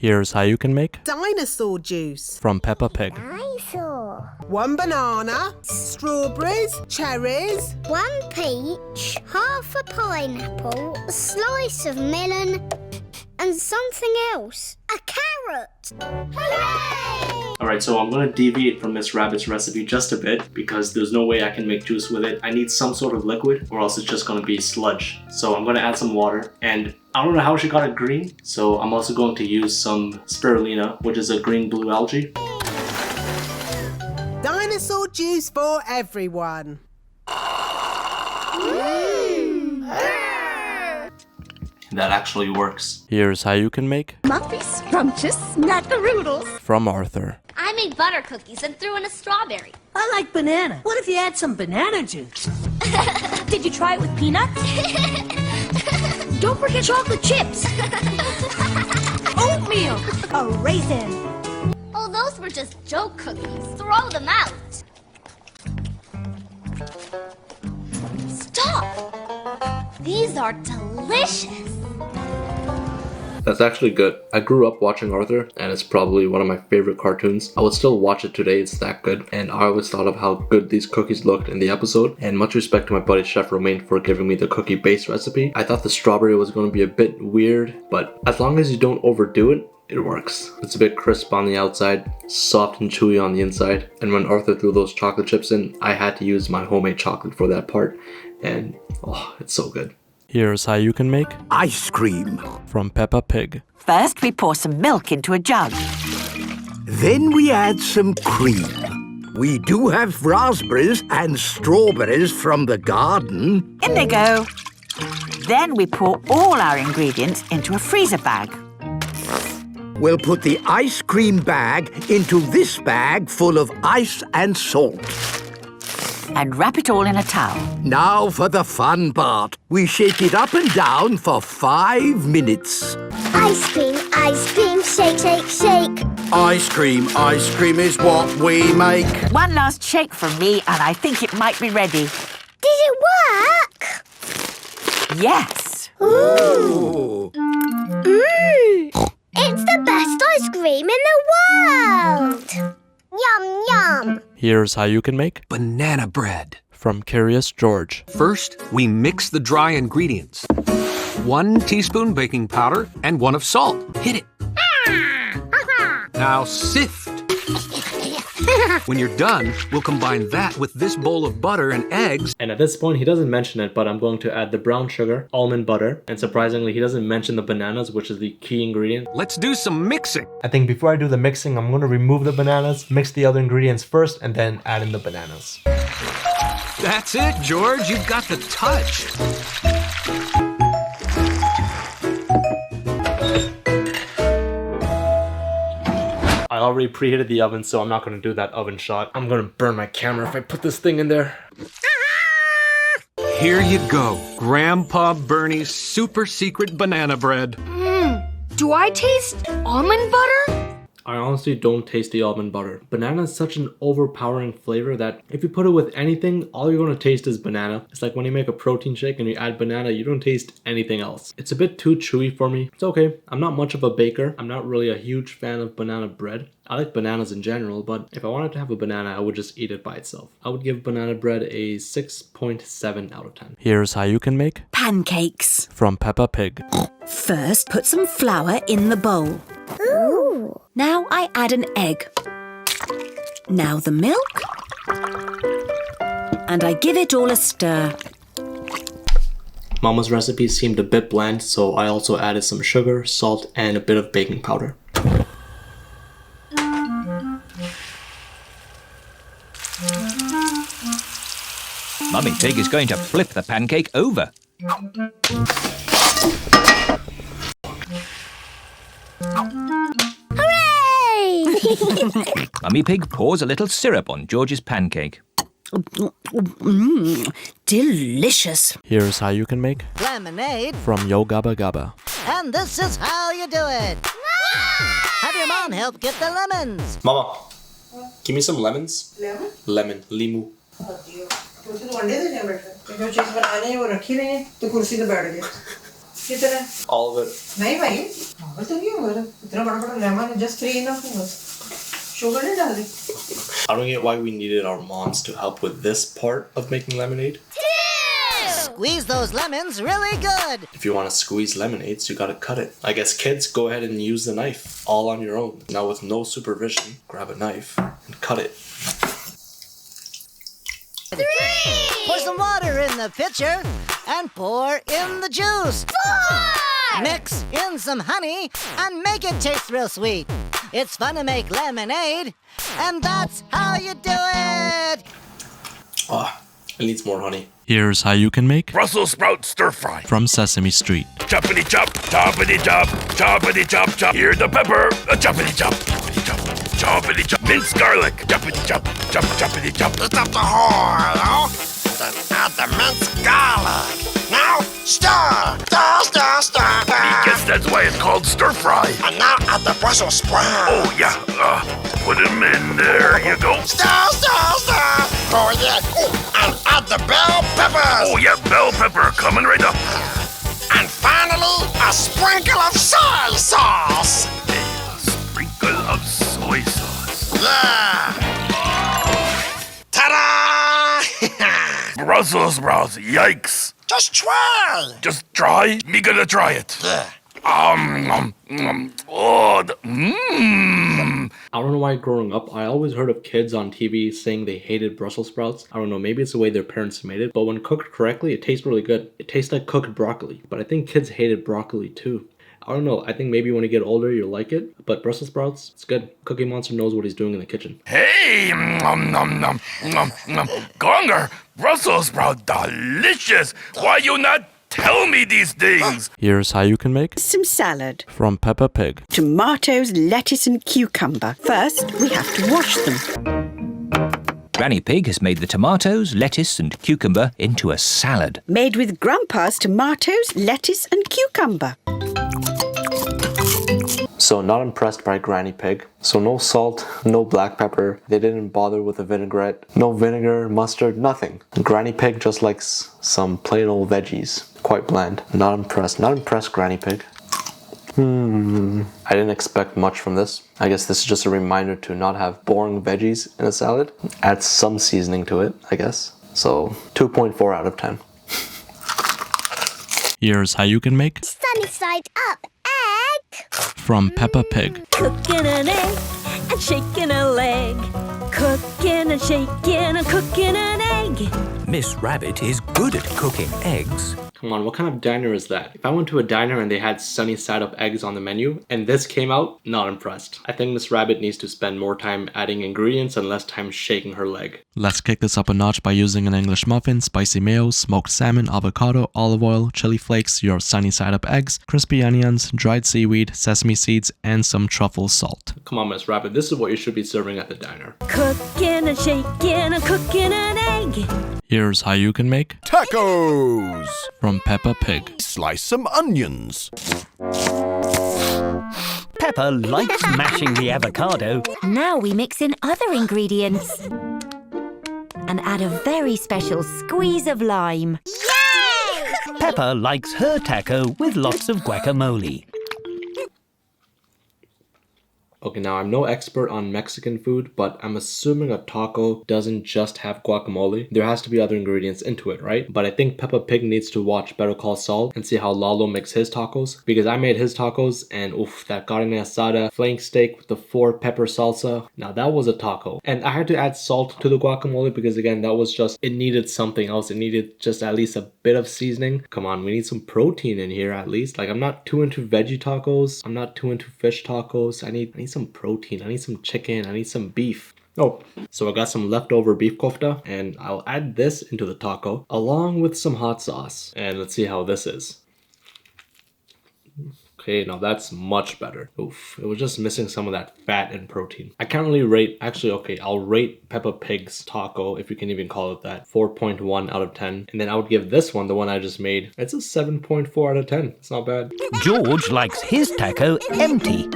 Here's how you can make dinosaur juice from Peppa Pig. Dinosaur. 1 banana, strawberries, cherries, 1 peach, half a pineapple, a slice of melon, and something else. A carrot. Hooray! Alright, so I'm going to deviate from Miss Rabbit's recipe just a bit because there's no way I can make juice with it. I need some sort of liquid or else it's just going to be sludge. So I'm going to add some water, and I don't know how she got it green, so I'm also going to use some spirulina, which is a green-blue algae. dinosaur juice for everyone. That actually works. Here's how you can make Muffy Scrumptious Snackaroodles. from Arthur. I made butter cookies and threw in a strawberry. I like banana. What if you add some banana juice? Did you try it with peanuts? Don't forget chocolate chips. Oatmeal. A raisin. Oh, those were just joke cookies. Throw them out. Stop! These are delicious. That's actually good. I grew up watching Arthur, and it's probably one of my favorite cartoons. I would still watch it today, it's that good. And I always thought of how good these cookies looked in the episode. And much respect to my buddy Chef Romain for giving me the cookie base recipe. I thought the strawberry was going to be a bit weird, but as long as you don't overdo it, it works. It's a bit crisp on the outside, soft and chewy on the inside. And when Arthur threw those chocolate chips in, I had to use my homemade chocolate for that part. And oh, it's so good. Here's how you can make Ice cream. from Peppa Pig. First, we pour some milk into a jug. Then we add some cream. We do have raspberries and strawberries from the garden. In they go. Then we pour all our ingredients into a freezer bag. We'll put the ice cream bag into this bag full of ice and salt. And wrap it all in a towel. Now for the fun part. We shake it up and down for 5 minutes. Ice cream, shake, shake, shake. Ice cream is what we make. One last shake from me, and I think it might be ready. Did it work? Yes. Ooh. It's the best ice cream in the world. Yum, yum. Here's how you can make Banana bread. from Curious George. First, we mix the dry ingredients. 1 teaspoon baking powder and 1 of salt. Hit it. Now sift. When you're done, we'll combine that with this bowl of butter and eggs. And at this point, he doesn't mention it, but I'm going to add the brown sugar, almond butter, and surprisingly, he doesn't mention the bananas, which is the key ingredient. Let's do some mixing. I think before I do the mixing, I'm going to remove the bananas, mix the other ingredients first, and then add in the bananas. That's it, George. You've got the touch. I already preheated the oven, so I'm not going to do that oven shot. I'm going to burn my camera if I put this thing in there. Here you go. Grandpa Bernie's super secret banana bread. Do I taste almond butter? I honestly don't taste the almond butter. Banana is such an overpowering flavor that if you put it with anything, all you're going to taste is banana. It's like when you make a protein shake and you add banana, you don't taste anything else. It's a bit too chewy for me. It's okay. I'm not much of a baker. I'm not really a huge fan of banana bread. I like bananas in general, but if I wanted to have a banana, I would just eat it by itself. I would give banana bread a 6.7 out of 10. Here's how you can make Pancakes. from Peppa Pig. First, put some flour in the bowl. Ooh. Now I add an egg. Now the milk. And I give it all a stir. Mama's recipe seemed a bit bland, so I also added some sugar, salt, and a bit of baking powder. Mummy Pig is going to flip the pancake over. Hooray! Mummy Pig pours a little syrup on George's pancake. Delicious. Here's how you can make lemonade from Yo Gabba Gabba. And this is how you do it. Have your mom help get the lemons. Mama, give me some lemons. Lemon? Lemon, limu. All of it. I don't get why we needed our moms to help with this part of making lemonade. Squeeze those lemons really good. If you want to squeeze lemonades, you gotta cut it. I guess kids, go ahead and use the knife all on your own. Now with no supervision, grab a knife and cut it. 3! Pour some water in the pitcher and pour in the juice. 4! Mix in some honey and make it taste real sweet. It's fun to make lemonade, and that's how you do it. Ah, it needs more honey. Here's how you can make Brussels sprout stir fry. from Sesame Street. Choppity chop, choppity chop, choppity chop chop. Here's the pepper, choppity chop, choppity chop, choppity chop. Minced garlic, choppity chop, chop, choppity chop. Lift up the whole, then add the minced garlic. Now stir, stir, stir, stir. I guess that's why it's called stir fry. And now add the Brussels sprouts. Oh yeah, put them in there. You go. Stir, stir, stir. Oh yeah, and add the bell peppers. Oh yeah, bell pepper coming right up. And finally, a sprinkle of soy sauce. A sprinkle of soy sauce. Yeah. Ta-da! Brussels sprouts, yikes. Just try. Just try? Me gonna try it. Yeah. Oh, I don't know why growing up, I always heard of kids on TV saying they hated Brussels sprouts. I don't know, maybe it's the way their parents made it, but when cooked correctly, it tastes really good. It tastes like cooked broccoli, but I think kids hated broccoli too. I don't know, I think maybe when you get older, you'll like it, but Brussels sprouts, it's good. Cookie Monster knows what he's doing in the kitchen. Hey, Gonger, Brussels sprout, delicious. Why you not tell me these things? Here's how you can make Some salad. from Peppa Pig. Tomatoes, lettuce and cucumber. First, we have to wash them. Granny Pig has made the tomatoes, lettuce and cucumber into a salad. Made with Grandpa's tomatoes, lettuce and cucumber. So not impressed by Granny Pig. So no salt, no black pepper. They didn't bother with a vinaigrette. No vinegar, mustard, nothing. Granny Pig just likes some plain old veggies. Quite bland. Not impressed. Not impressed, Granny Pig. I didn't expect much from this. I guess this is just a reminder to not have boring veggies in a salad. Add some seasoning to it, I guess. So 2.4 out of 10. Here's how you can make Sunny side up egg. from Peppa Pig. Cooking an egg and shaking a leg. Cooking and shaking and cooking an egg. Miss Rabbit is good at cooking eggs. Come on, what kind of diner is that? If I went to a diner and they had sunny side up eggs on the menu and this came out, not impressed. I think Miss Rabbit needs to spend more time adding ingredients and less time shaking her leg. Let's kick this up a notch by using an English muffin, spicy mayo, smoked salmon, avocado, olive oil, chili flakes, your sunny side up eggs, crispy onions, dried seaweed, sesame seeds, and some truffle salt. Come on, Miss Rabbit, this is what you should be serving at the diner. Cooking and shaking and cooking an egg. Here's how you can make tacos from Peppa Pig. Slice some onions. Peppa likes mashing the avocado. Now we mix in other ingredients. And add a very special squeeze of lime. Yay! Peppa likes her taco with lots of guacamole. Okay, now I'm no expert on Mexican food, but I'm assuming a taco doesn't just have guacamole. There has to be other ingredients into it, right? But I think Peppa Pig needs to watch Better Call Saul and see how Lalo makes his tacos. Because I made his tacos and oof, that carne asada flank steak with the 4-pepper salsa. Now that was a taco. And I had to add salt to the guacamole because again, that was just, it needed something else. It needed just at least a bit of seasoning. Come on, we need some protein in here at least. Like I'm not too into veggie tacos. I'm not too into fish tacos. I need some protein. I need some chicken. I need some beef. Oh, so I got some leftover beef kofta and I'll add this into the taco along with some hot sauce. And let's see how this is. Okay, now that's much better. Oof, it was just missing some of that fat and protein. I can't really rate, actually, okay, I'll rate Peppa Pig's taco, if you can even call it that, 4.1 out of 10. And then I would give this one, the one I just made, it's a 7.4 out of 10. It's not bad. George likes his taco empty.